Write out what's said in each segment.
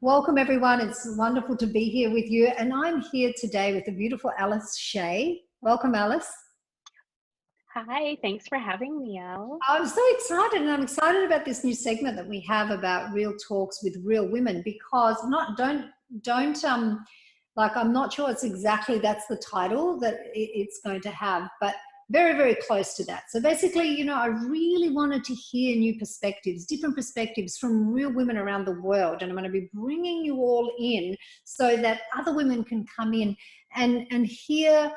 Welcome, everyone. It's wonderful to be here with you. And I'm here today with the beautiful Alice Shieh. Welcome, Alice. Hi, thanks for having me, Elle. I'm so excited, and I'm excited about this new segment that we have about real talks with real women, because I'm not sure it's exactly that's the title that it's going to have, but very, very close to that. So basically, I really wanted to hear new perspectives, different perspectives from real women around the world. And I'm going to be bringing you all in so that other women can come in and hear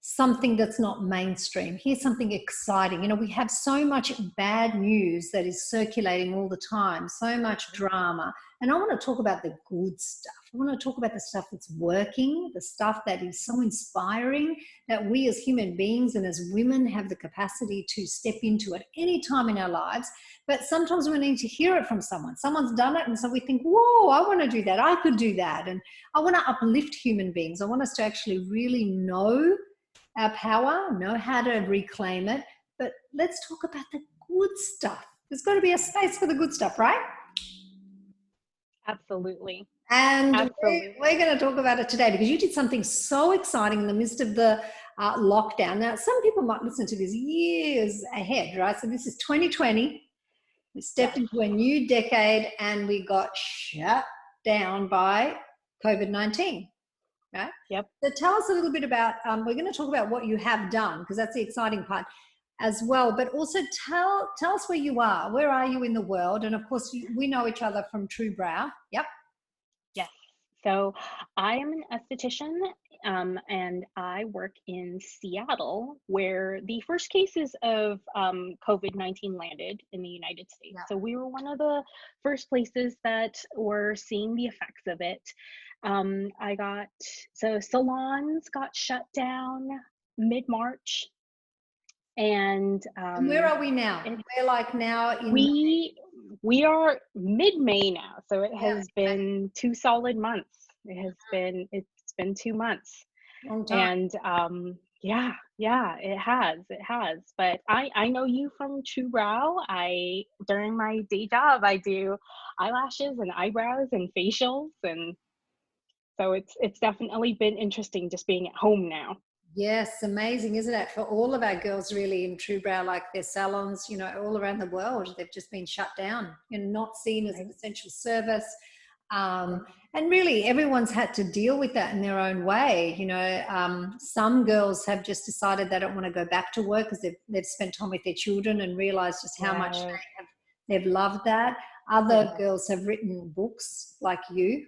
something that's not mainstream, hear something exciting. We have so much bad news that is circulating all the time, so much drama. And I want to talk about the good stuff. I want to talk about the stuff that's working, the stuff that is so inspiring, that we as human beings and as women have the capacity to step into at any time in our lives. But sometimes we need to hear it from someone. Someone's done it, and so we think, whoa, I want to do that. I could do that. And I want to uplift human beings. I want us to actually really know our power, know how to reclaim it. But let's talk about the good stuff. There's got to be a space for the good stuff, right? Absolutely. And we're going to talk about it today because you did something so exciting in the midst of the lockdown. Now, some people might listen to this years ahead, right? So this is 2020. We stepped into a new decade and we got shut down by COVID-19. Right? Yep. So tell us a little bit about, we're going to talk about what you have done, because that's the exciting part as well, but also tell us where you are. Where are you in the world? And of course, we know each other from True Brow. Yep. Yes. So I am an esthetician and I work in Seattle, where the first cases of COVID-19 landed in the United States. Yep. So we were one of the first places that were seeing the effects of it. So salons got shut down mid-March. And where are we now? We're like now in we are mid-May now, so it has been 2 solid months. It's been 2 months. Long time. And it has. But I know you from True Brow. During my day job I do eyelashes and eyebrows and facials, and so it's definitely been interesting just being at home now. Yes, amazing, isn't it? For all of our girls really in True Brow, like their salons, all around the world, they've just been shut down and not seen as an essential service. And really everyone's had to deal with that in their own way. Some girls have just decided they don't want to go back to work because they've spent time with their children and realized just how much they've loved that. Other girls have written books like you.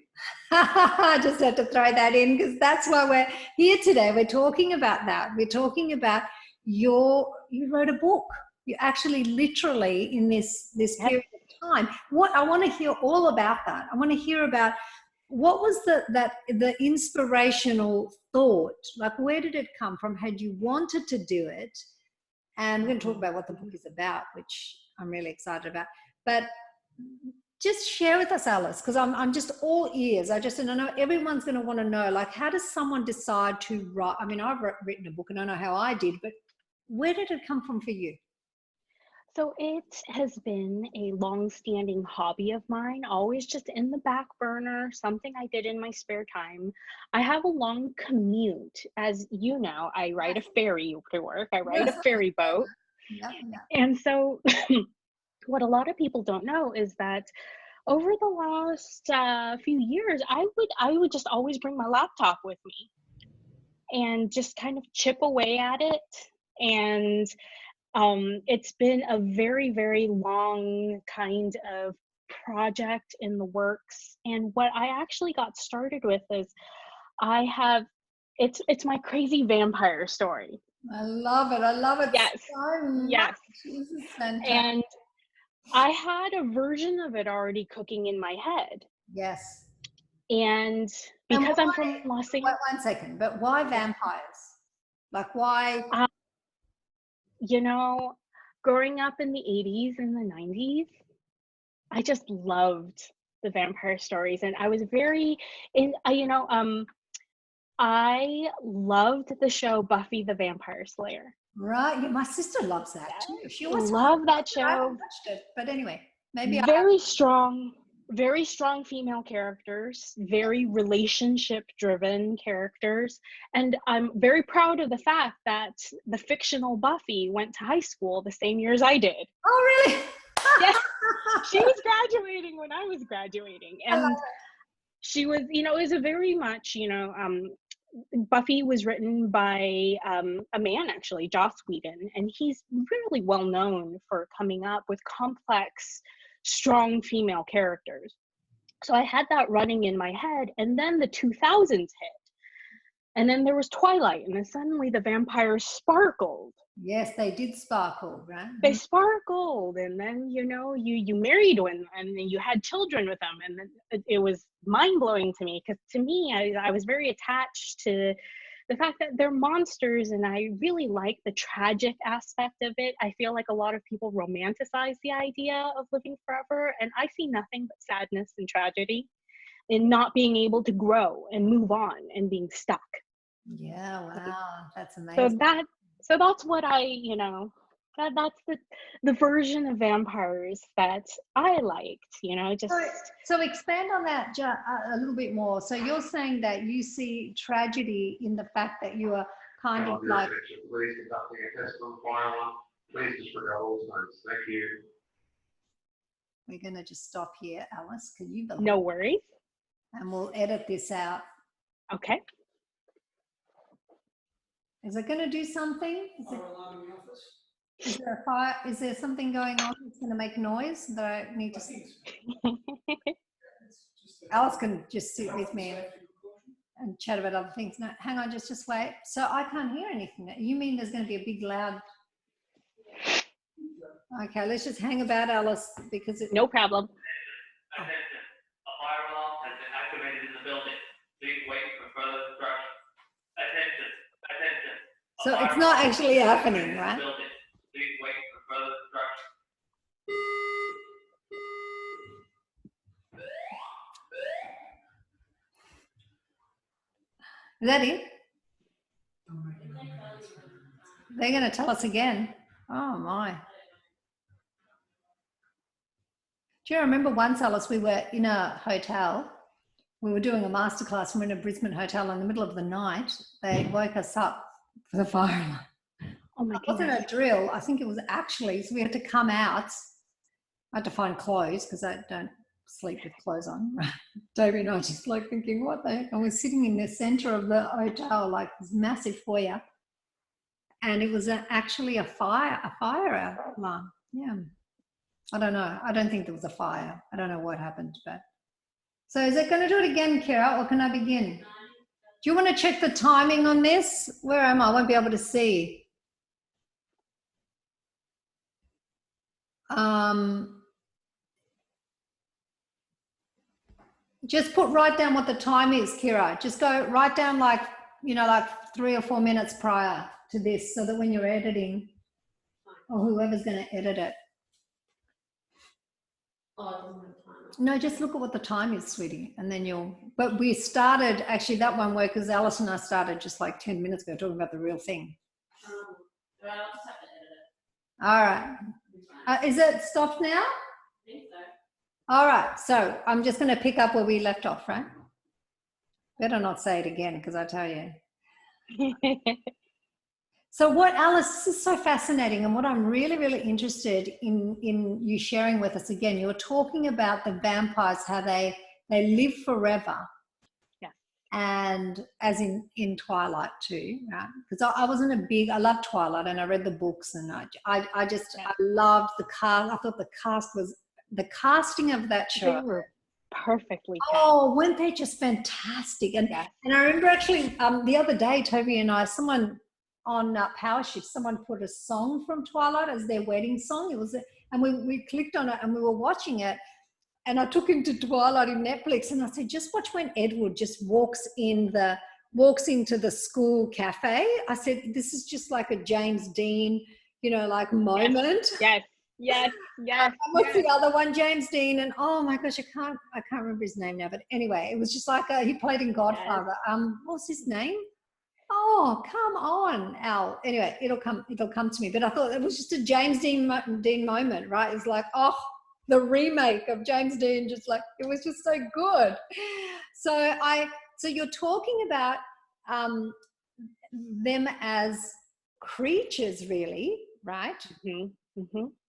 I just had to throw that in because that's why we're here today. We're talking about that. We're talking about you wrote a book. You actually literally in this period of time. I want to hear all about that. I want to hear about what was the inspirational thought? Like, where did it come from? Had you wanted to do it? And we're going to talk about what the book is about, which I'm really excited about. But just share with us, Alice, because I'm just all ears. I know everyone's going to want to know, like, how does someone decide to write? I mean, I've written a book and I know how I did, but where did it come from for you? So it has been a long-standing hobby of mine, always just in the back burner, something I did in my spare time. I have a long commute. As you know, I ride a ferry to work. I ride a ferry boat. And so what a lot of people don't know is that over the last few years, I would just always bring my laptop with me and just kind of chip away at it. And it's been a very, very long kind of project in the works. And what I actually got started with is it's my crazy vampire story. I love it. I love it yes. so much. Yes. This is fantastic. And I had a version of it already cooking in my head. Yes. And because I'm from Los Angeles. One second, but why vampires? Like, why? Growing up in the 80s and the 90s, I just loved the vampire stories. And I was I loved the show Buffy the Vampire Slayer. Right. Yeah, my sister loves that too. She loved that show. I haven't watched it, but anyway, maybe very strong, very strong female characters, very relationship driven characters. And I'm very proud of the fact that the fictional Buffy went to high school the same year as I did. Oh, really? Yes, she was graduating when I was graduating. And she was, it was a very much, Buffy was written by a man, actually, Joss Whedon, and he's really well known for coming up with complex, strong female characters. So I had that running in my head, and then the 2000s hit. And then there was Twilight, and then suddenly the vampires sparkled. Yes, they did sparkle, right? They sparkled, and then you married one, and you had children with them, and it was mind-blowing to me, because to me, I was very attached to the fact that they're monsters, and I really like the tragic aspect of it. I feel like a lot of people romanticize the idea of living forever, and I see nothing but sadness and tragedy in not being able to grow and move on and being stuck. Yeah, wow, that's amazing. So that's what that's the version of vampires that I liked, just. So expand on that a little bit more. So you're saying that you see tragedy in the fact that you are kind of like. Please conducting a test on the fire alarm. Please disregard all signs. Thank you. We're going to just stop here, Alice. Can you believe? No worries. And we'll edit this out. Okay. Is it going to do something? Is there a fire? Is there something going on that's going to make noise that I need to see? Alice can just sit with me and chat about other things. No, hang on, just wait. So I can't hear anything. You mean there's going to be a big loud... Okay, let's just hang about, Alice, because it... No problem. Attention. A fire alarm has been activated in the building. Please wait for further instructions. Attention. Attention. So it's not actually happening, right? Please wait for further instructions. Is that it? They're going to tell us again. Oh, my. Do you remember once, Alice, we were in a hotel. We were doing a masterclass. We were in a Brisbane hotel in the middle of the night. They woke us up for the fire alarm. Oh my It wasn't a drill. I think it was actually, so we had to come out. I had to find clothes because I don't sleep with clothes on. Toby and I just like thinking, what the heck? I was sitting in the center of the hotel, like this massive foyer. And it was actually a fire alarm. Yeah. I don't know. I don't think there was a fire. I don't know what happened, but. So is it going to do it again, Kira, or can I begin? Do you want to check the timing on this? Where am I? I won't be able to see. Just write down what the time is, Kira. Just write down like 3 or 4 minutes prior to this so that when you're editing, or whoever's going to edit it. Oh, it doesn't have time. No, just look at what the time is, sweetie, and then but we started, actually that won't work because Alice and I started just like 10 minutes ago talking about the real thing. Right, I'll just have to edit it. All right. Is it stopped now? I think so. All right, so I'm just going to pick up where we left off, right? Better not say it again because I tell you. So what, Alice, this is so fascinating, and what I'm really, really interested in you sharing with us again, you're talking about the vampires, how they live forever. Yeah. And as in Twilight too, right? Because I love Twilight and I read the books, and I loved the cast. I thought the casting of that show. They were perfectly cast. Oh, weren't they just fantastic? And I remember actually the other day, Toby and I, someone on Power Shift, someone put a song from Twilight as their wedding song. It was, and we clicked on it and we were watching it. And I took him to Twilight in Netflix, and I said, just watch when Edward just walks into the school cafe. I said, this is just like a James Dean, like moment. Yes. And what's the other one? James Dean, and oh my gosh, I can't remember his name now. But anyway, it was just like he played in Godfather. Yes. What's his name? Oh, come on, Al. Anyway, it'll come to me. But I thought it was just a James Dean moment, right? It's like, oh, the remake of James Dean, just like it was just so good. So you're talking about them as creatures, really, right?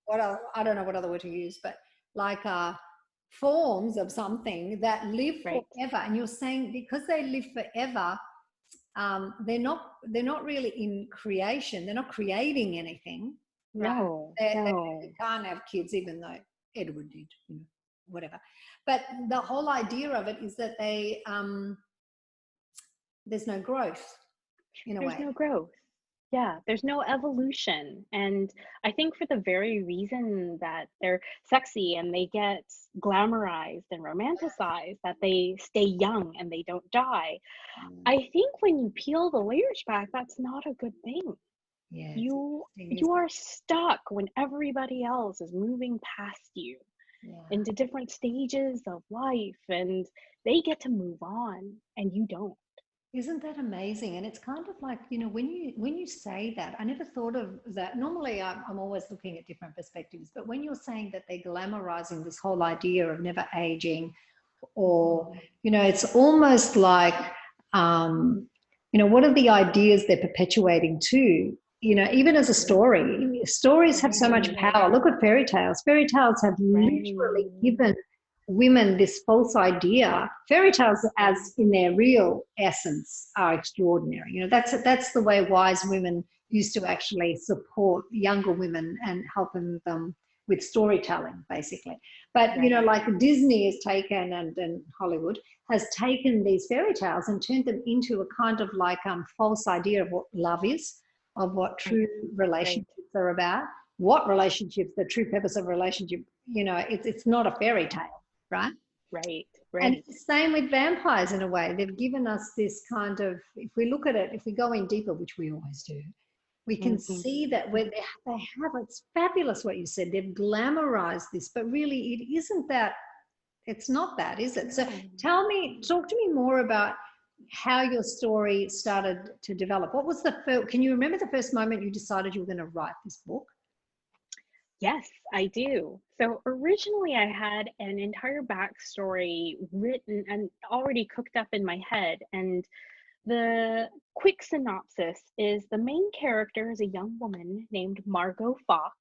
What else? I don't know what other word to use, but like forms of something that live forever. And you're saying because they live forever, they're not really in creation. They're not creating anything. No, right? no. They can't have kids, even though Edward did, whatever. But the whole idea of it is that they there's no growth in a way. There's no growth. Yeah, there's no evolution. And I think for the very reason that they're sexy and they get glamorized and romanticized, that they stay young and they don't die. I think when you peel the layers back, that's not a good thing. Yeah, You are stuck when everybody else is moving past you into different stages of life, and they get to move on and you don't. Isn't that amazing? And it's kind of like, when you say that, I never thought of that. Normally I'm always looking at different perspectives, but when you're saying that they're glamorizing this whole idea of never aging, or it's almost like what are the ideas they're perpetuating too? Even as a story, stories have so much power. Look at fairy tales. Fairy tales have literally given women this false idea. Fairy tales, as in their real essence, are extraordinary. That's the way wise women used to actually support younger women and helping them with storytelling, basically. But like Disney has taken and Hollywood has taken these fairy tales and turned them into a kind of like false idea of what love is, of what true relationships are about, what relationships, the true purpose of a relationship. It's not a fairy tale, right? Right. And it's the same with vampires in a way. They've given us this kind of, if we look at it, if we go in deeper, which we always do, we can see that where they have, it's fabulous what you said. They've glamorized this, but really it isn't that. It's not that, is it? So talk to me more about how your story started to develop. What was the first, can you remember the first moment you decided you were going to write this book? Yes, I do. So originally I had an entire backstory written and already cooked up in my head. And the quick synopsis is the main character is a young woman named Margot Fox.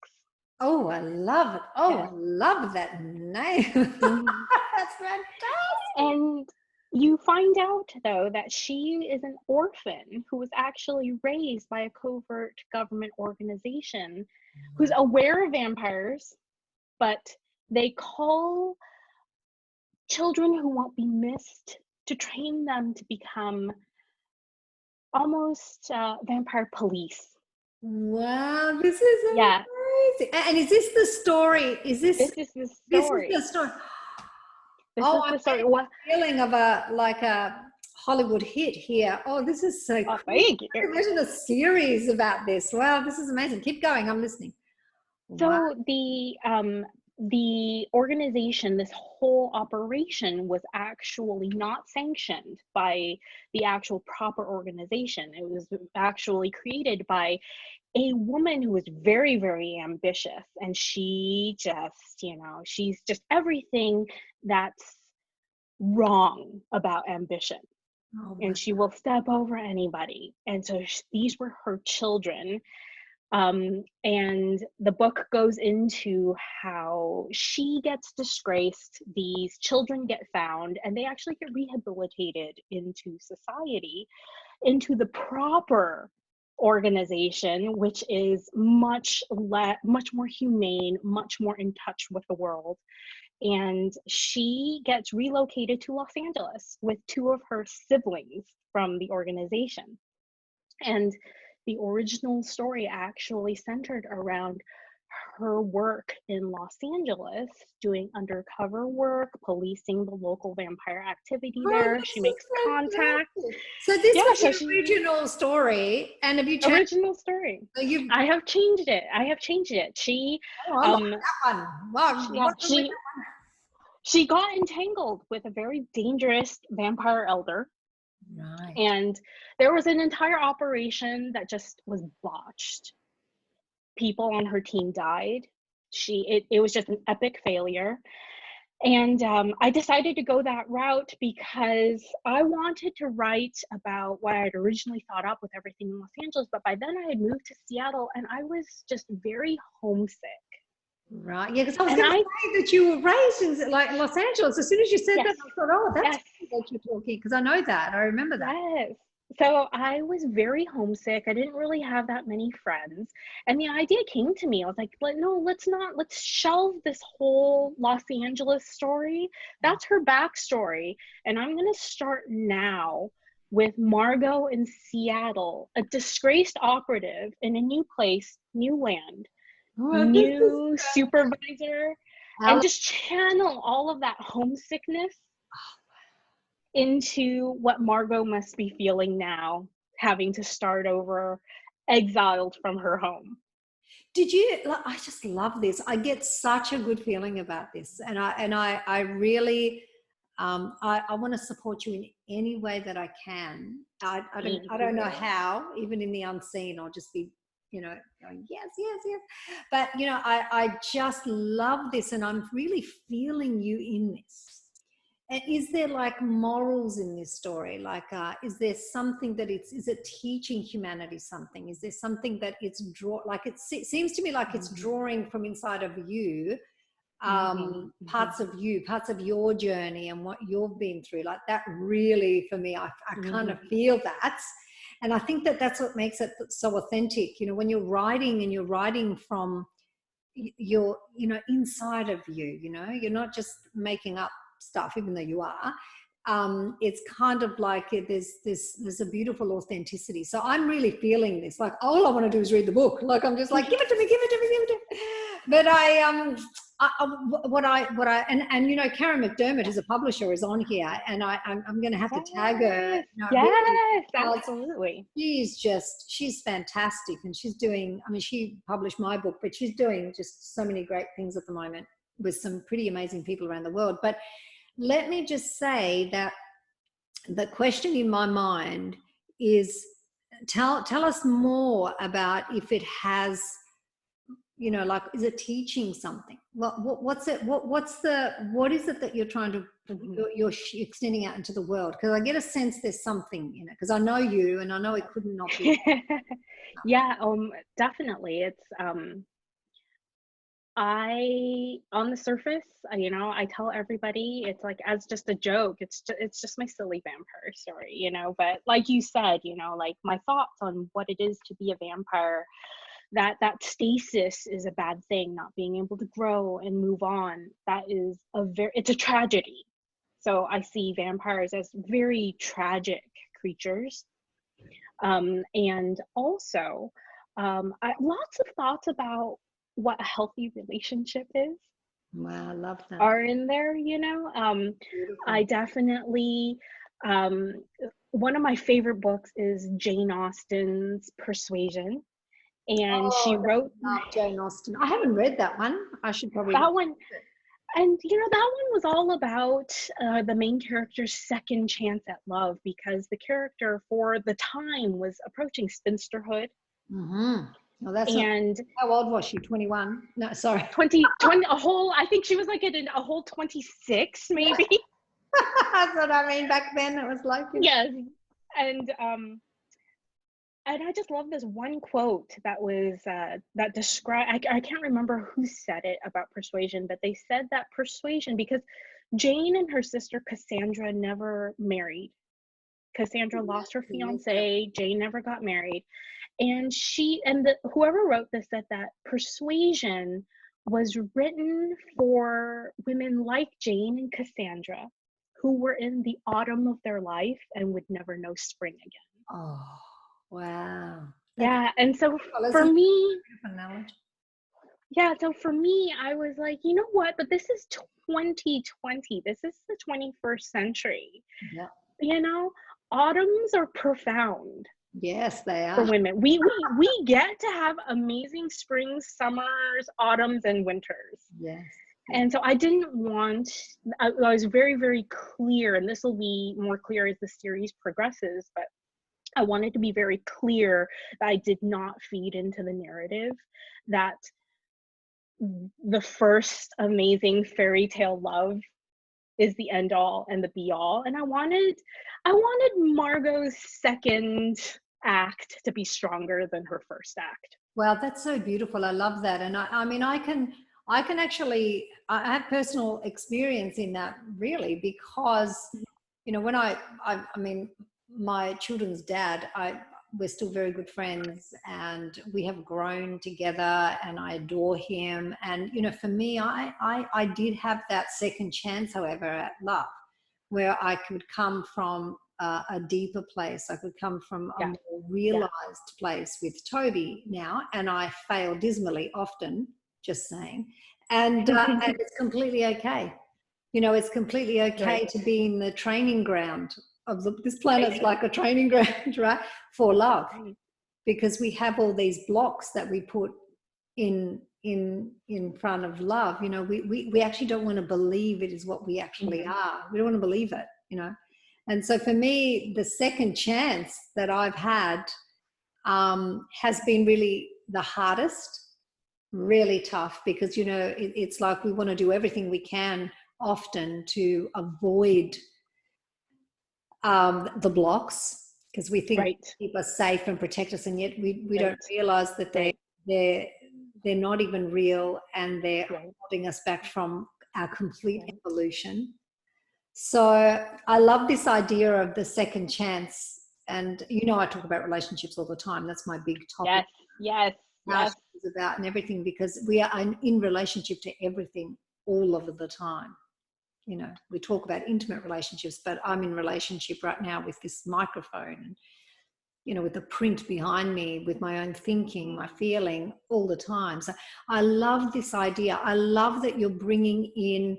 Oh, I love it. Oh, I love that name. That's fantastic. And you find out, though, that she is an orphan who was actually raised by a covert government organization who's aware of vampires, but they call children who won't be missed to train them to become almost vampire police. Wow, this is amazing. And is this the story? This is the story. This is the story. I'm getting the feeling of a Hollywood hit here. Oh, this is so cool. Thank you. Imagine a series about this. Wow, this is amazing. Keep going. I'm listening. So the organization, this whole operation was actually not sanctioned by the actual proper organization. It was actually created by a woman who was very, very ambitious, and she just, she's just everything that's wrong about ambition. And she will step over anybody. And so these were her children. And the book goes into how she gets disgraced, these children get found, and they actually get rehabilitated into society, into the proper organization, which is much more humane, much more in touch with the world. And she gets relocated to Los Angeles with two of her siblings from the organization. And the original story actually centered around her work in Los Angeles, doing undercover work, policing the local vampire activity there. She makes contact. So this was the original story, and have you changed original story? So I have changed it. She that one. she got entangled with a very dangerous vampire elder. Right. And there was an entire operation that just was botched. People on her team died. It was just an epic failure. And I decided to go that route because I wanted to write about what I had originally thought up with everything in Los Angeles. But by then I had moved to Seattle and I was just very homesick. Right. Yeah, because I was And going to say that you were raised in like Los Angeles. As soon as you said Yes. that, I thought, oh, that's Yes. what you're talking, because I know that. I remember that. Yes. So I was very homesick. I didn't really have that many friends. And the idea came to me. I was like, no, let's shelve this whole Los Angeles story. That's her backstory. And I'm going to start now with Margot in Seattle, a disgraced operative in a new place, new land, new supervisor, and just channel all of that homesickness into what Margot must be feeling now, having to start over, exiled from her home. Did you? I just love this. I get such a good feeling about this, and I really, I want to support you in any way that I can. I don't know how. Even in the unseen, I'll just be, going yes, yes, yes. But I just love this, and I'm really feeling you in this. And is there like morals in this story? Like, is there something that is it teaching humanity something? Is there something that it's it seems to me like it's drawing from inside of you, parts of you, parts of your journey and what you've been through. Like that really, for me, I kind of feel that. And I think that that's what makes it so authentic. When you're writing and you're writing from your, inside of you, you're not just making up stuff, even though you are. It's kind of like there's a beautiful authenticity. So I'm really feeling this. Like all I want to do is read the book. Like I'm just like, give it to me, give it to me, give it to me. But Karen McDermott, who's a publisher, is on here, and I'm going to have to tag her. Yes, absolutely. She's fantastic, and she's doing. I mean, she published my book, but she's doing just so many great things at the moment with some pretty amazing people around the world. But let me just say that the question in my mind is, tell us more about if it has, like, is it teaching something? What's it? What is it that you're trying to, you're extending out into the world? Because I get a sense there's something in it, because I know you and I know it couldn't not be. Yeah, definitely. It's, on the surface, I tell everybody it's like as just a joke. It's just my silly vampire story, but like you said, like my thoughts on what it is to be a vampire, that stasis is a bad thing, not being able to grow and move on. That is it's a tragedy. So I see vampires as very tragic creatures. And also, lots of thoughts about what a healthy relationship is. Wow, I love that. Are in there, I definitely, one of my favorite books is Jane Austen's Persuasion. And she wrote Jane Austen. I haven't read that one. I should probably that one. And that one was all about the main character's second chance at love, because the character for the time was approaching spinsterhood. Well, how old was she? 21? No, sorry. 20, I think she was like a whole 26 maybe. That's what I mean. Back then it was like. Yes. And I just love this one quote that was that described, I can't remember who said it about persuasion, but they said that persuasion, because Jane and her sister Cassandra never married. Cassandra lost her fiance, Jane never got married. And whoever wrote this said that persuasion was written for women like Jane and Cassandra, who were in the autumn of their life and would never know spring again. Oh, wow. Yeah, and so for me, I was like, you know what? But this is 2020. This is the 21st century. Yeah. Autumns are profound. Yes, they are. For women, we get to have amazing springs, summers, autumns, and winters. Yes. And so I didn't want. I was very, very clear, and this will be more clear as the series progresses. But I wanted to be very clear that I did not feed into the narrative that the first amazing fairy tale love is the end all and the be all. And I wanted Margot's second act to be stronger than her first act. Well, that's so beautiful. I love that. And I mean, I can actually, I have personal experience in that, really, because, you know, when I mean, my children's dad, we're still very good friends, and we have grown together, and I adore him. And, you know, for me, I did have that second chance, however, at love, where I could come from a deeper place. I could come from a more realized place with Toby now, and I fail dismally often, just saying. And it's completely okay. You know, it's completely okay to be in the training ground of this planet's like a training ground, right, for love, because we have all these blocks that we put in front of love. You know, we actually don't want to believe it is what we actually are. We don't want to believe it, you know. And so for me, the second chance that I've had has been really the hardest, really tough, because, you know, it's like we want to do everything we can often to avoid the blocks, because we think they keep us safe and protect us, and yet we don't realize that they're not even real, and they're holding us back from our complete evolution. So I love this idea of the second chance. And, you know, I talk about relationships all the time. That's my big topic. Yes. Is about and everything, because we are in relationship to everything all of the time. You know, we talk about intimate relationships, but I'm in relationship right now with this microphone, and, you know, with the print behind me, with my own thinking, my feeling, all the time. So I love this idea. I love that you're bringing in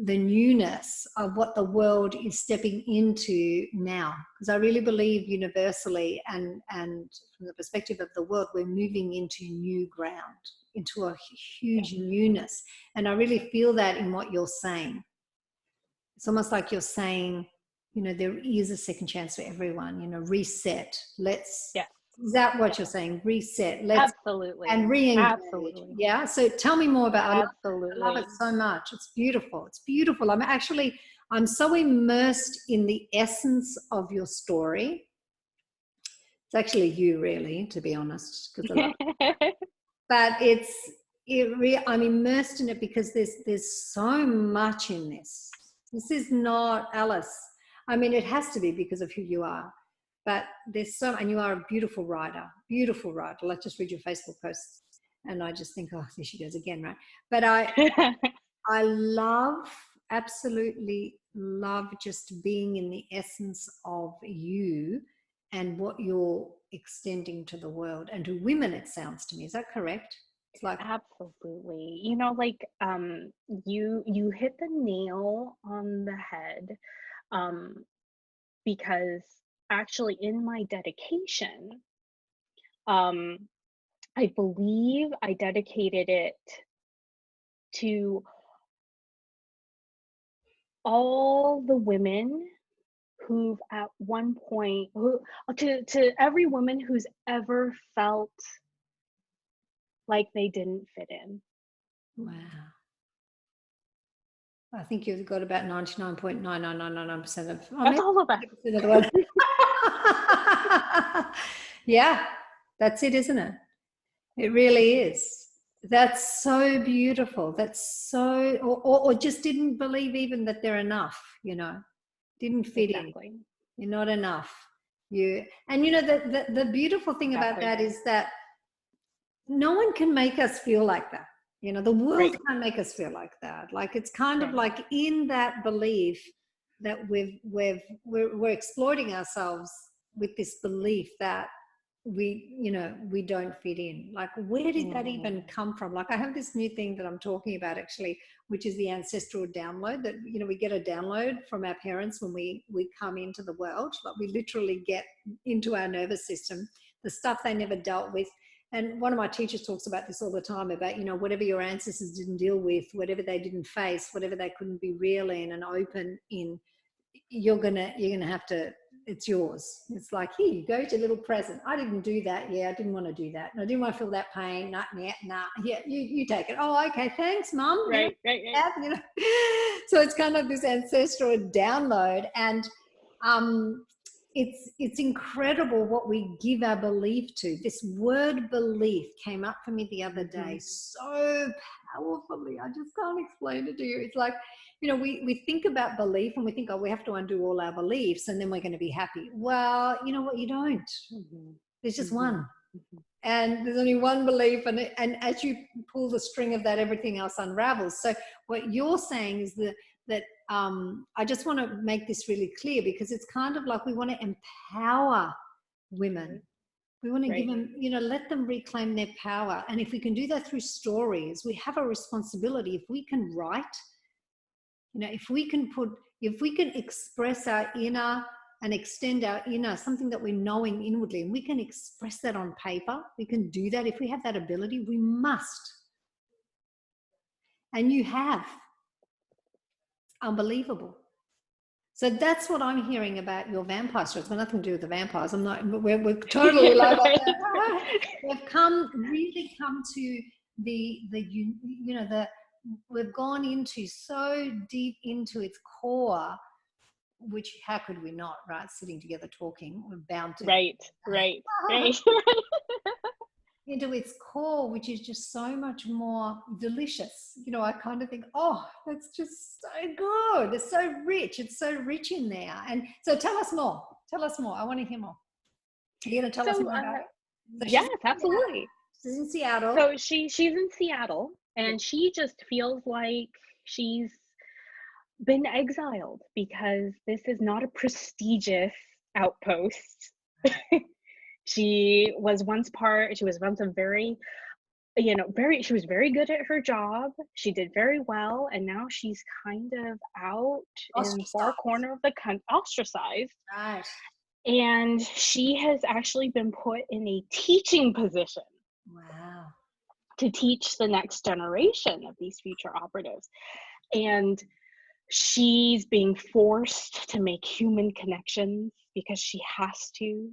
the newness of what the world is stepping into now, because I really believe universally, and from the perspective of the world, we're moving into new ground, into a huge newness. And I really feel that in what you're saying. It's almost like you're saying, you know, there is a second chance for everyone, you know, reset. Is that what you're saying? Reset. Absolutely. And re-engage. Absolutely. Yeah. So tell me more about it. Absolutely. I love it so much. It's beautiful. It's beautiful. I'm so immersed in the essence of your story. It's actually you, really, to be honest, because I love it. But I'm immersed in it because there's so much in this. This is not Alice. I mean, it has to be because of who you are. But there's and you are a beautiful writer, beautiful writer. Like, just read your Facebook posts, and I just think, oh, there she goes again, right? But I absolutely love just being in the essence of you and what you're extending to the world and to women, it sounds to me. Is that correct? It's like, absolutely. You know, like, you hit the nail on the head, because actually in my dedication, I believe I dedicated it to all the women who've at one point, to every woman who's ever felt like they didn't fit in. wow. I think you've got about 99.99999% of. That's all of that. Yeah, that's it, isn't it? It really is. That's so beautiful. That's so, or just didn't believe even that they're enough, you know, didn't fit in. You're not enough. And you know, the beautiful thing about that is that no one can make us feel like that. You know, the world can't make us feel like that. Like, it's kind of like in that belief that we're exploiting ourselves with this belief that we don't fit in. Like, where did that even come from? Like, I have this new thing that I'm talking about, actually, which is the ancestral download, that, you know, we get a download from our parents when we come into the world. Like, we literally get into our nervous system the stuff they never dealt with. And one of my teachers talks about this all the time, about, you know, whatever your ancestors didn't deal with, whatever they didn't face, whatever they couldn't be real in and open in, you're gonna have to it's yours. It's like, here you go, it's your little present. I didn't do that. Yeah, I didn't want to do that. I didn't want to feel that pain. Nah. Yeah, you take it. Oh, okay, thanks, Mum. Right. So it's kind of this ancestral download, and it's incredible what we give our belief to. This word belief came up for me the other day so powerfully. I just can't explain it to you. It's like, we think about belief and we think, oh, we have to undo all our beliefs and then we're going to be happy. Well, you know what? You don't. There's just one. And there's only one belief, and as you pull the string of that, everything else unravels. So what you're saying is that I just want to make this really clear, because it's kind of like we want to empower women. We want to give them, let them reclaim their power. And if we can do that through stories, we have a responsibility. If we can write, if we can express our inner and extend our inner, something that we're knowing inwardly, and we can express that on paper, we can do that. If we have that ability, we must. And you have. Unbelievable. So that's what I'm hearing about your vampire story. It's got nothing to do with the vampires. We're totally like, we've really come to we've gone into so deep into its core, which how could we not, right? Sitting together talking, we're bound to. Right. Into its core, which is just so much more delicious. I kind of think, oh, that's just so good. It's so rich. It's so rich in there. And so tell us more. I want to hear more. Are you going to tell us more about it? So yes, absolutely. She's in Seattle. So she's in Seattle, and she just feels like she's been exiled because this is not a prestigious outpost. She was once a very, she was very good at her job. She did very well. And now she's kind of out in the far corner of the country, ostracized. Right. And she has actually been put in a teaching position. Wow. To teach the next generation of these future operatives. And she's being forced to make human connections because she has to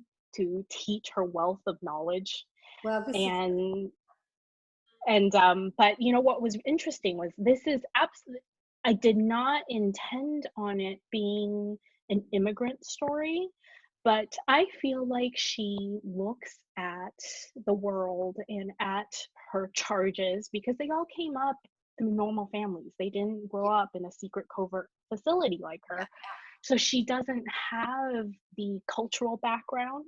teach her wealth of knowledge. Well, but what was interesting was this is absolutely, I did not intend on it being an immigrant story, but I feel like she looks at the world and at her charges, because they all came up through normal families. They didn't grow up in a secret covert facility like her. So she doesn't have the cultural background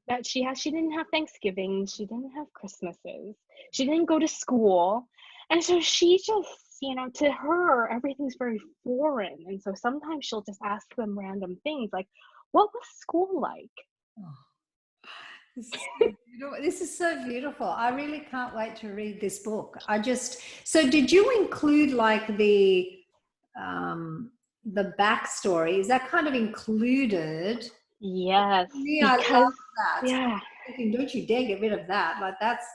that she has. She didn't have Thanksgiving. She didn't have Christmases. She didn't go to school. And so she just, to her, everything's very foreign. And so sometimes she'll just ask them random things like, what was school like? This is so beautiful. I really can't wait to read this book. So did you include like the backstory? Is that kind of included? Yes. Yeah, because, I love that. Yeah. Don't you dare get rid of that. Like that's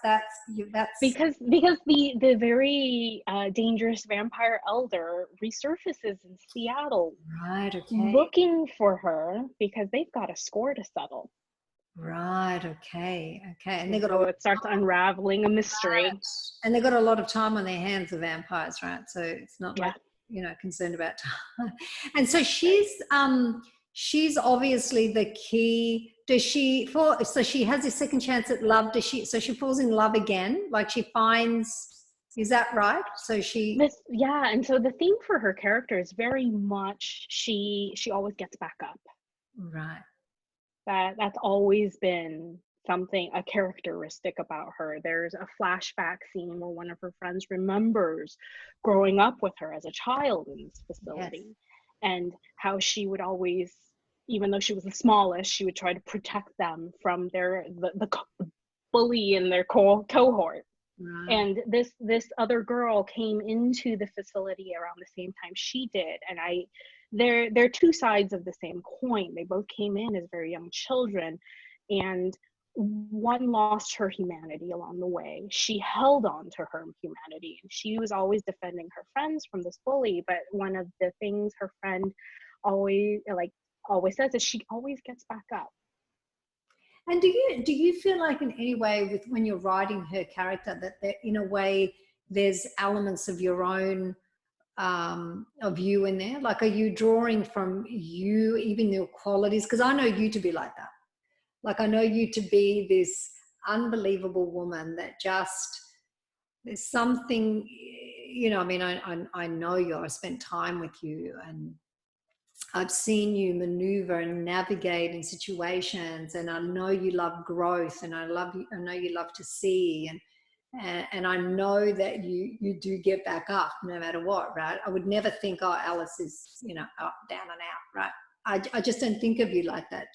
because the very dangerous vampire elder resurfaces in Seattle. Right, okay. Looking for her because they've got a score to settle. Right, okay. And it starts unraveling a mystery. Right. And they've got a lot of time on their hands, the vampires, right? So it's not like, concerned about time. And so she's obviously the key. So she has a second chance at love. So she falls in love again, like she finds, is that right? So and so the theme for her character is very much she always gets back up. Right. That's always been a characteristic about her. There's a flashback scene where one of her friends remembers growing up with her as a child in this facility. Yes. And how she would always, even though she was the smallest, she would try to protect them from the bully in their cohort. Right. And this other girl came into the facility around the same time she did, and they're two sides of the same coin. They both came in as very young children, and one lost her humanity along the way. She held on to her humanity, and she was always defending her friends from this bully. But one of the things her friend always, always says is she always gets back up. And do you feel like in any way with when you're writing her character that there, in a way there's elements of your own of you in there? Like, are you drawing from you, even your qualities? Because I know you to be like that. Like, I know you to be this unbelievable woman that just, there's something, you know, I mean, I know you, I spent time with you, and I've seen you maneuver and navigate in situations, and I know you love growth, and I know you love to see, and I know that you do get back up no matter what, right? I would never think, oh, Alice is, you know, up, down and out, right? I just don't think of you like that.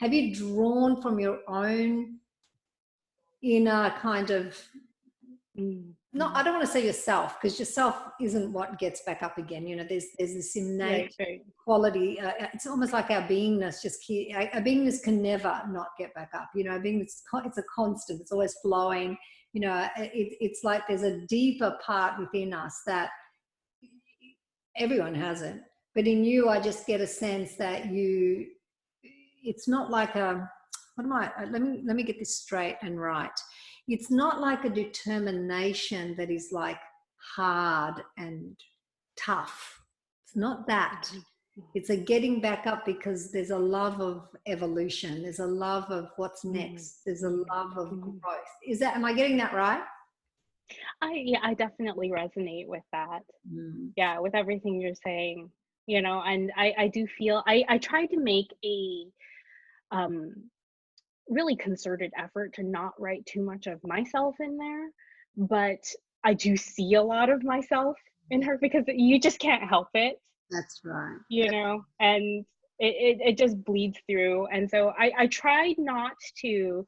Have you drawn from your own inner kind of, no, I don't want to say yourself, because yourself isn't what gets back up again. You know, there's this innate quality. It's almost like our beingness our beingness can never not get back up. You know, our beingness, it's a constant. It's always flowing. You know, it's like there's a deeper part within us that everyone has it. But in you, I just get a sense that it's not like let me get this straight and right. It's not like a determination that is like hard and tough. It's not that. It's a getting back up because there's a love of evolution. There's a love of what's next. There's a love of growth. Am I getting that right? I definitely resonate with that. Yeah, with everything you're saying, you know, and I do feel, I tried to make a really concerted effort to not write too much of myself in there, but I do see a lot of myself in her because you just can't help it. That's right. You know, and it just bleeds through. And so I tried not to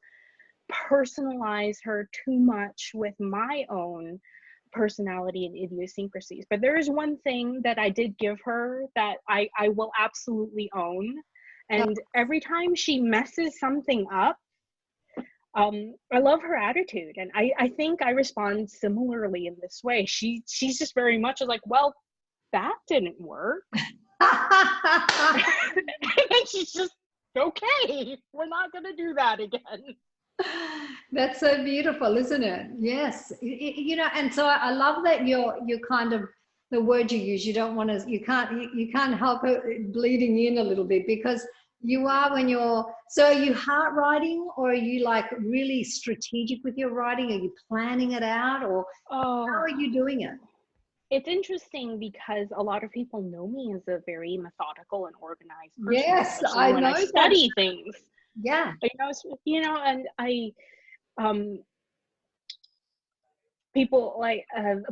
personalize her too much with my own personality and idiosyncrasies. But there is one thing that I did give her that I will absolutely own. And every time she messes something up, I love her attitude. And I think I respond similarly in this way. She's just very much like, well, that didn't work. And then she's just, okay, we're not going to do that again. That's so beautiful, isn't it? Yes. You know, and so I love that you're kind of, the word you use, you don't want to, you can't help it bleeding in a little bit, because you are so are you heart writing, or are you like really strategic with your writing? Are you planning it out, or how are you doing it? It's interesting because a lot of people know me as a very methodical and organized person. Yes, I know. I study things. Yeah. You know, and I, people like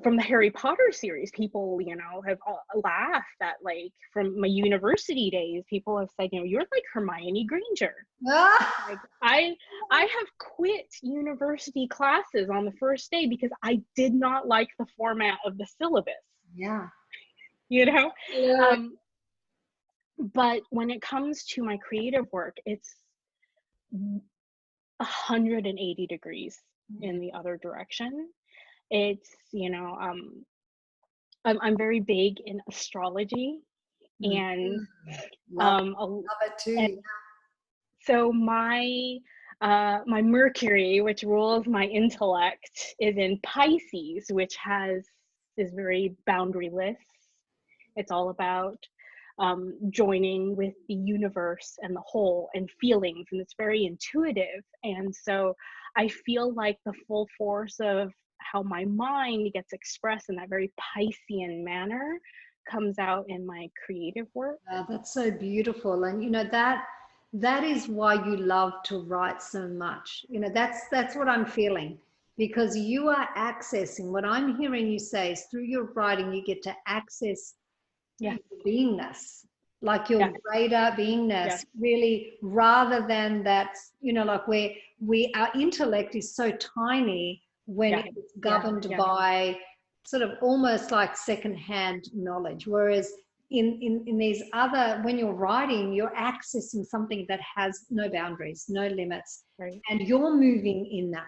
from the Harry Potter series, people, you know, have laughed at, like, from my university days, people have said, you know, you're like Hermione Granger. Like, I have quit university classes on the first day because I did not like the format of the syllabus. Yeah. You know? Yeah. But when it comes to my creative work, it's 180 degrees in the other direction. It's, you know, I'm very big in astrology, and love it too. and so my my Mercury, which rules my intellect, is in Pisces, which is very boundaryless. It's all about joining with the universe and the whole and feelings, and it's very intuitive. And so I feel like the full force of how my mind gets expressed in that very Piscean manner comes out in my creative work. That's so beautiful. And you know, that is why you love to write so much. You know, that's what I'm feeling, because you are accessing, what I'm hearing you say is, through your writing you get to access your beingness, like your greater beingness, really, rather than that, you know, like where our intellect is so tiny when it's governed by sort of almost like secondhand knowledge, whereas in these other, when you're writing, you're accessing something that has no boundaries, no limits, and you're moving in that.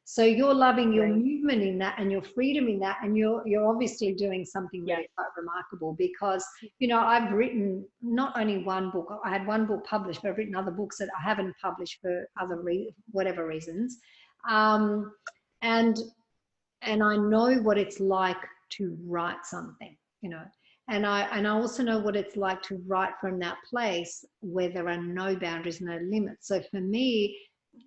So you're loving your Right. movement in that and your freedom in that, and you're obviously doing something really Yes. quite remarkable, because I've written not only one book. I had one book published, but I've written other books that I haven't published for other whatever reasons, and and I know what it's like to write something, and I also know what it's like to write from that place where there are no boundaries, no limits. So for me,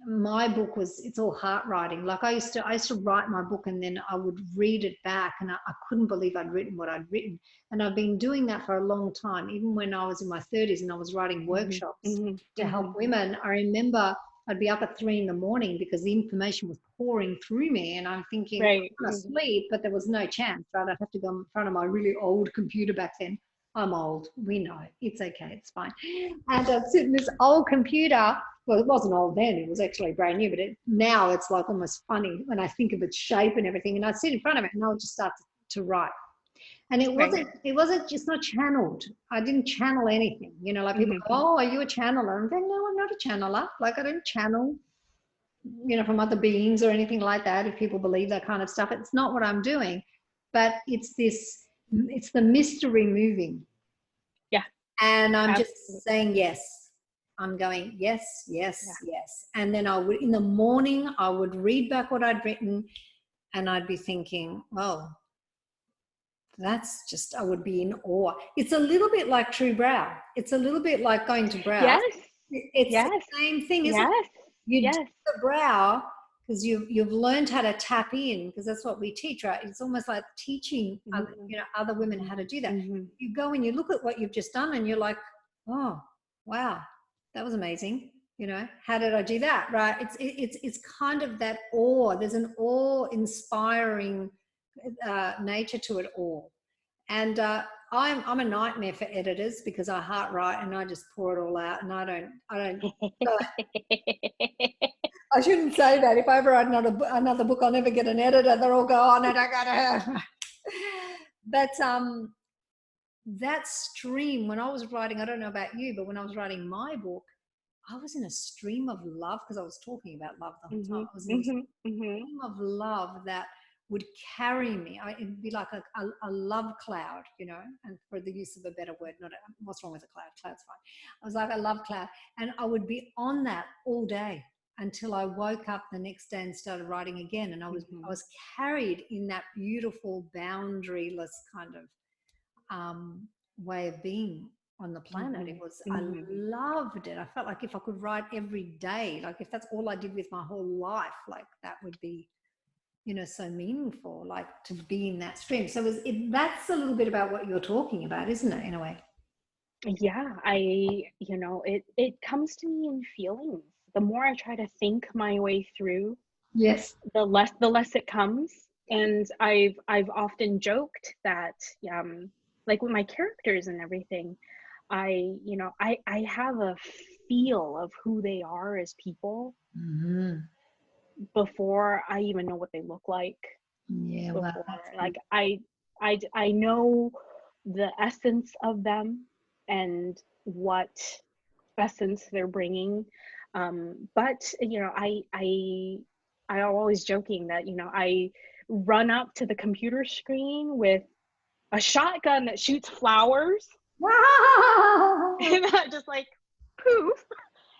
my book it's all heart writing. Like I used to write my book, and then I would read it back, and I couldn't believe I'd written what I'd written. And I've been doing that for a long time, even when I was in my 30s and I was writing workshops to help women. I remember I'd be up at 3 a.m. because the information was pouring through me, and I'm thinking, Right. I'm going to sleep, but there was no chance, right? I'd have to go in front of my really old computer back then. I'm old. We know. It's okay. It's fine. And I'd sit in this old computer. Well, it wasn't old then. It was actually brand new, but now it's like almost funny when I think of its shape and everything. And I'd sit in front of it and I would just start to write. And it wasn't just not channeled. I didn't channel anything. Like people go, oh, are you a channeler? I'm going, no, I'm not a channeler. Like I don't channel, from other beings or anything like that. If people believe that kind of stuff, it's not what I'm doing. But it's the mystery moving. Yeah. And I'm Absolutely. just saying yes. I'm going, yes, yes, yes. And then in the morning, I would read back what I'd written, and I'd be thinking, oh, I would be in awe. It's a little bit like True Brow. It's a little bit like going to brow. Yes. It's the same thing, isn't it? You do the brow because you've learned how to tap in, because that's what we teach, right? It's almost like teaching other women how to do that. You go and you look at what you've just done and you're like, oh, wow, that was amazing. How did I do that? Right? It's kind of that awe. There's an awe-inspiring nature to it all. And I'm a nightmare for editors because I heart write and I just pour it all out, and I don't. I shouldn't say that. If I ever write another book, I'll never get an editor. They'll all go, oh, no, don't go to her. But that stream, when I was writing, I don't know about you, but when I was writing my book, I was in a stream of love, because I was talking about love the whole time. I was in a stream of love that would carry me. It'd be like a love cloud, and for the use of a better word, what's wrong with a cloud? Cloud's fine. I was like a love cloud, and I would be on that all day until I woke up the next day and started writing again. And I was carried in that beautiful, boundaryless kind of way of being on the planet. It was, I loved it. I felt like if I could write every day, like if that's all I did with my whole life, like that would be, so meaningful, like to be in that stream. So that's a little bit about what you're talking about, isn't it, in a way? Yeah, it comes to me in feelings. The more I try to think my way through, yes, the less it comes. And I've often joked that, like with my characters and everything, I have a feel of who they are as people before I even know what they look like. Yeah, Before, well, like I know the essence of them and what essence they're bringing. But I'm always joking that I run up to the computer screen with a shotgun that shoots flowers, and I just like poof,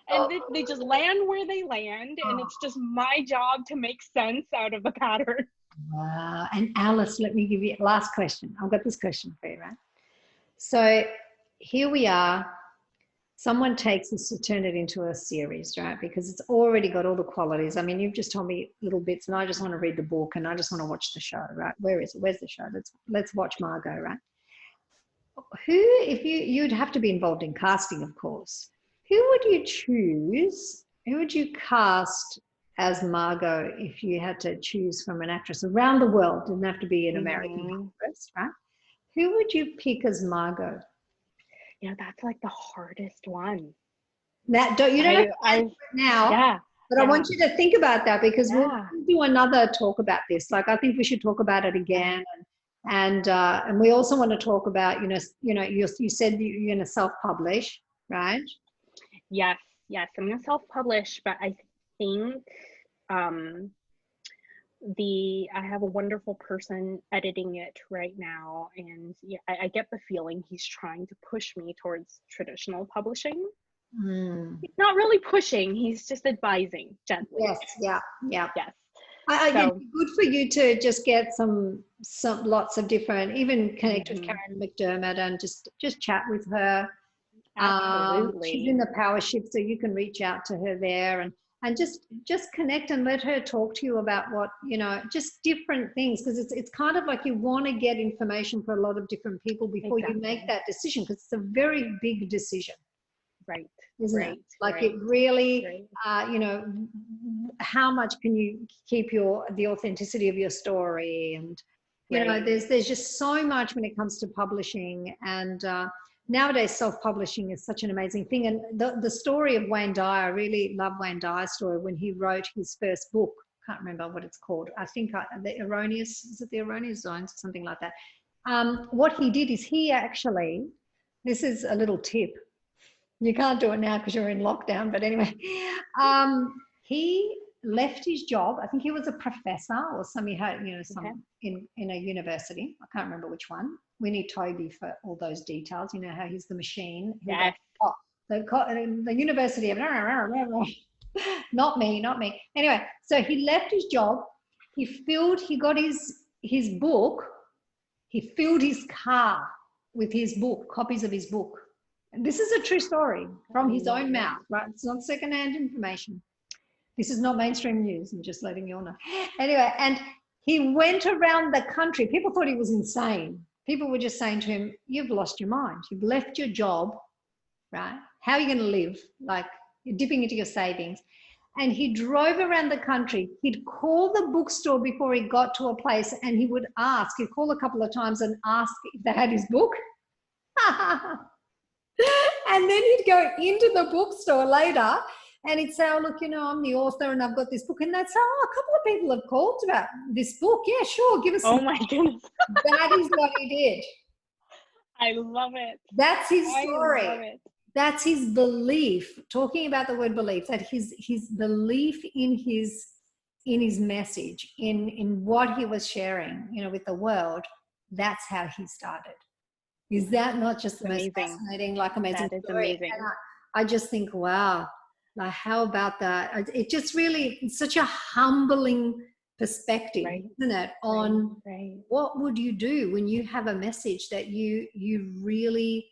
and they just land where they land, and it's just my job to make sense out of the pattern. Wow. And Alice, let me give you a last question. I've got this question for you, right? So here we are. Someone takes us to turn it into a series, right? Because it's already got all the qualities. I mean, you've just told me little bits, and I just want to read the book, and I just want to watch the show, right? Where is it? Where's the show? Let's watch Margot, right? If you'd have to be involved in casting, of course. Who would you choose? Who would you cast as Margot if you had to choose from an actress around the world? Didn't have to be an American actress, right? Who would you pick as Margot? That's like the hardest one. You don't have to answer it now, but I want you to think about that, because we'll do another talk about this. Like, I think we should talk about it again, and we also want to talk about you said you're going to self-publish, right? Yes, I'm going to self-publish, but I think I have a wonderful person editing it right now, and yeah, I get the feeling he's trying to push me towards traditional publishing. He's not really pushing, he's just advising gently. Yes, yeah. Yes. It'd So, be good for you to just get some lots of different, even connect with Karen McDermott and just chat with her. absolutely. She's in the power shift, so you can reach out to her there and just connect and let her talk to you about what, just different things, because it's kind of like you want to get information for a lot of different people before you make that decision, because it's a very big decision. Right. Isn't it? Like it really, how much can you keep the authenticity of your story? And, there's just so much when it comes to publishing. And nowadays, self-publishing is such an amazing thing. And the story of Wayne Dyer, I really love Wayne Dyer's story when he wrote his first book. Can't remember what it's called. I think The Erroneous Zones or something like that. What he did is this is a little tip. You can't do it now because you're in lockdown, but anyway, he left his job. I think he was a professor or something, in a university. I can't remember which one. We need Toby for all those details. You know how he's the machine. Yes. The university of not me. Anyway, so he left his job. He got his book. He filled his car with his book, copies of his book. And this is a true story from his own mouth, right? It's not secondhand information. This is not mainstream news. I'm just letting you all know. Anyway, and he went around the country. People thought he was insane. People were just saying to him, you've lost your mind. You've left your job, right? How are you going to live? Like, you're dipping into your savings. And he drove around the country. He'd call the bookstore before he got to a place, and he would ask. He'd call a couple of times and ask if they had his book. And then he'd go into the bookstore later and he'd say, oh, look, I'm the author and I've got this book. And they'd say, oh, a couple of people have called about this book. Yeah, sure, give us some. Oh my goodness. That is what he did. I love it. That's his story. I love it. That's his belief, talking about the word belief, that his belief in his message, in what he was sharing, with the world, that's how he started. Is that not just the most fascinating, amazing That is story? amazing. And I just think, wow, how about that? It just really, it's such a humbling perspective, isn't it? On what would you do when you have a message that you really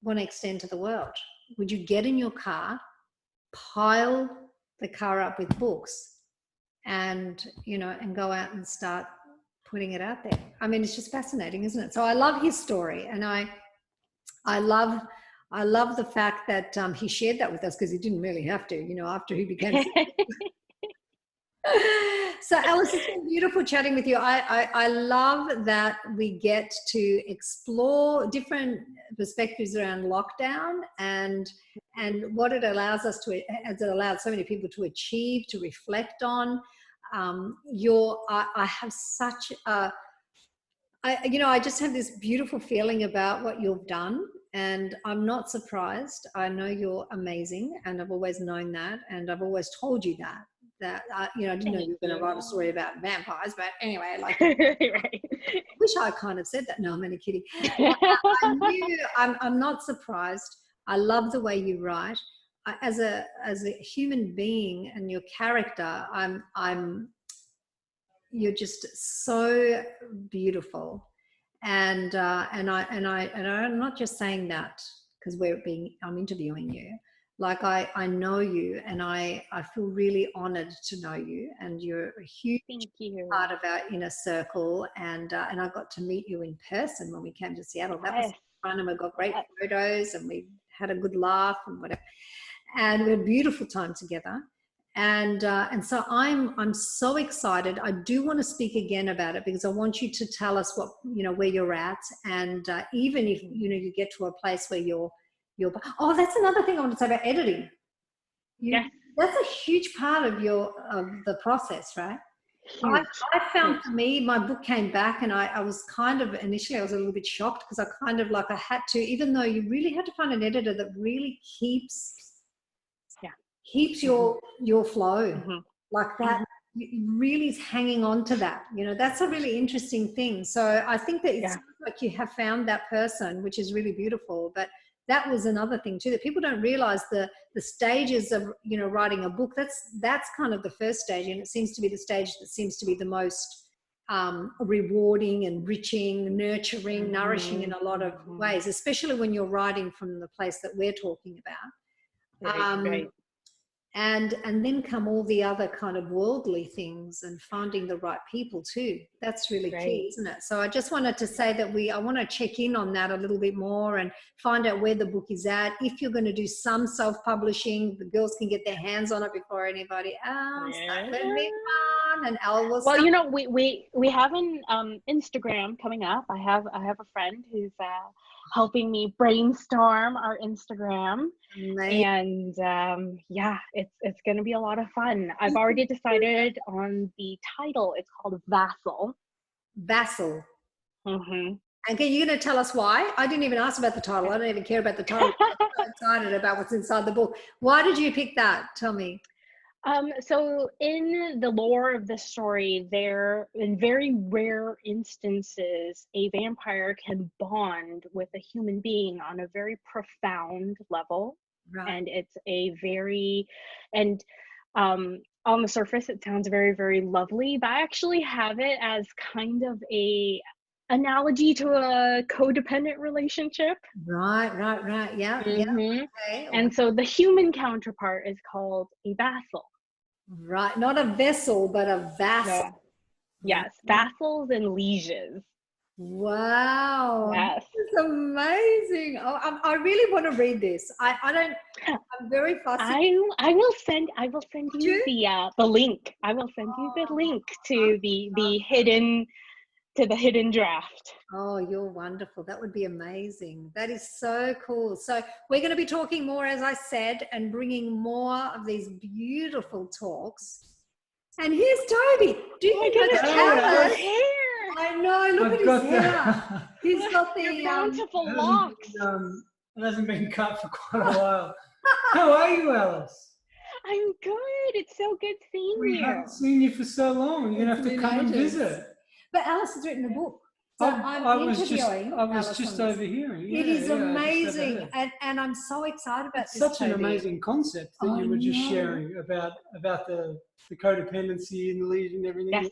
want to extend to the world? Would you get in your car, pile the car up with books, and go out and start putting it out there? I mean, it's just fascinating, isn't it? So I love his story, and I love the fact that he shared that with us, because he didn't really have to, after he became. So Alice, it's been beautiful chatting with you. I love that we get to explore different perspectives around lockdown and what it allows us to, as it allowed so many people to achieve, to reflect on. I have such I just have this beautiful feeling about what you've done, and I'm not surprised. I know you're amazing, and I've always known that, and I've always told you that I didn't know you were going to write a story about vampires, but anyway, I wish I kind of said that. No, I'm only kidding. I'm not surprised. I love the way you write. As a human being and your character, you're just so beautiful, and I'm not just saying that because I'm interviewing you. Like I know you, and I feel really honored to know you, and you're a huge part of our inner circle, and I got to meet you in person when we came to Seattle. That was fun, and we got great photos, and we had a good laugh and whatever, and we had a beautiful time together. And so I'm so excited. I do want to speak again about it, because I want you to tell us what, where you're at. And even if, you get to a place where you're, that's another thing I want to say about editing. That's a huge part of the process, right? I found for me, my book came back, and I was initially I was a little bit shocked, because I had to, even though you really had to find an editor that really keeps your flow, like that. really is hanging on to that. You know, that's a really interesting thing. So I think that it Yeah. sounds like you have found that person, which is really beautiful. But that was another thing too, that people don't realize the stages of, you know, writing a book. That's kind of the first stage, and it seems to be the stage that seems to be the most rewarding, enriching, nurturing, nourishing in a lot of ways, especially when you're writing from the place that we're talking about. Right. And then come all the other kind of worldly things and finding the right people too. That's really key, isn't it? So I just wanted to say that I want to check in on that a little bit more and find out where the book is at. If you're going to do some self-publishing, the girls can get their hands on it before anybody else. That would be fun. And Al will Well, you know, we have an Instagram coming up. I have a friend who's helping me brainstorm our Instagram. And yeah, it's going to be a lot of fun. I've already decided on the title. It's called Vassal. Vassal. Mm-hmm. And are you going to tell us why? I didn't even ask about the title. I don't even care about the title. I'm so excited about what's inside the book. Why did you pick that? Tell me. So in the lore of this story, in very rare instances, a vampire can bond with a human being on a very profound level. Right. And it's on the surface, it sounds very, very lovely, but I actually have it as kind of a analogy to a codependent relationship. Right. Yeah. Mm-hmm. Yeah. Okay. And so the human counterpart is called a vassal. Right. Not a vessel, but a vassal. No. Yes. Vassals and lieges. Wow. Yes. It's amazing. Oh, I really want to read this. I'm very fussy. I will send you the link. I will send you the link to the hidden draft. Oh, you're wonderful. That would be amazing. That is so cool. So we're going to be talking more, as I said, and bringing more of these beautiful talks. And here's Toby. Do you think his hair? I know. Look at his hair. He's got the bountiful locks. It hasn't been cut for quite a while. How are you, Alice? I'm good. It's so good seeing you. We haven't seen you for so long. You're going to have to come and visit. But Alice has written a book. So I was just overhearing. It is amazing. And I'm so excited about this. Such an amazing concept that you were just sharing about the codependency and the lesion and everything. Yes.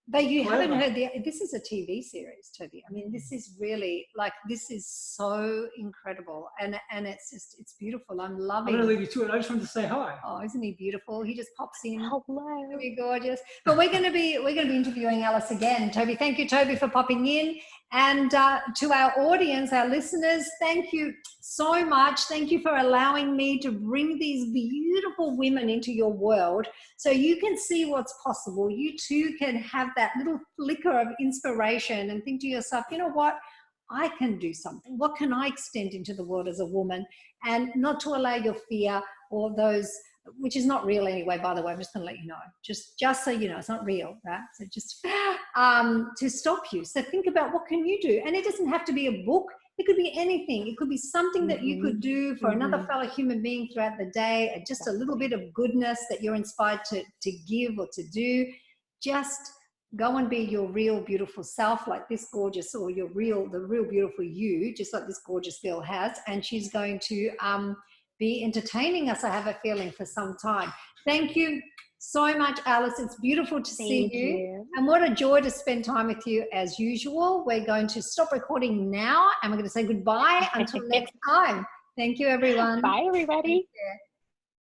But you haven't heard this is a TV series, Toby. I mean, this is really this is so incredible, and it's beautiful. I'm loving. I'm going to leave you to it. I just wanted to say hi. Oh, isn't he beautiful? He just pops in. Hello. Really gorgeous. But we're going to be interviewing Alice again, Toby. Thank you, Toby, for popping in, and to our audience, our listeners, thank you so much. Thank you for allowing me to bring these beautiful women into your world so you can see what's possible. You too can have that little flicker of inspiration and think to yourself, you know what? I can do something. What can I extend into the world as a woman? And not to allow your fear or those, which is not real anyway, by the way, I'm just going to let you know, just so you know, it's not real, right? So just to stop you. So think about what can you do? And it doesn't have to be a book. It could be anything. It could be something that you could do for another fellow human being throughout the day, just a little bit of goodness that you're inspired to give or to do. Just go and be your real beautiful self, like this gorgeous, or the real beautiful you, just like this gorgeous girl has. And she's going to be entertaining us, I have a feeling, for some time. Thank you so much, Alice. It's beautiful to see you. And what a joy to spend time with you as usual. We're going to stop recording now and we're going to say goodbye until next time. Thank you, everyone. Bye, everybody.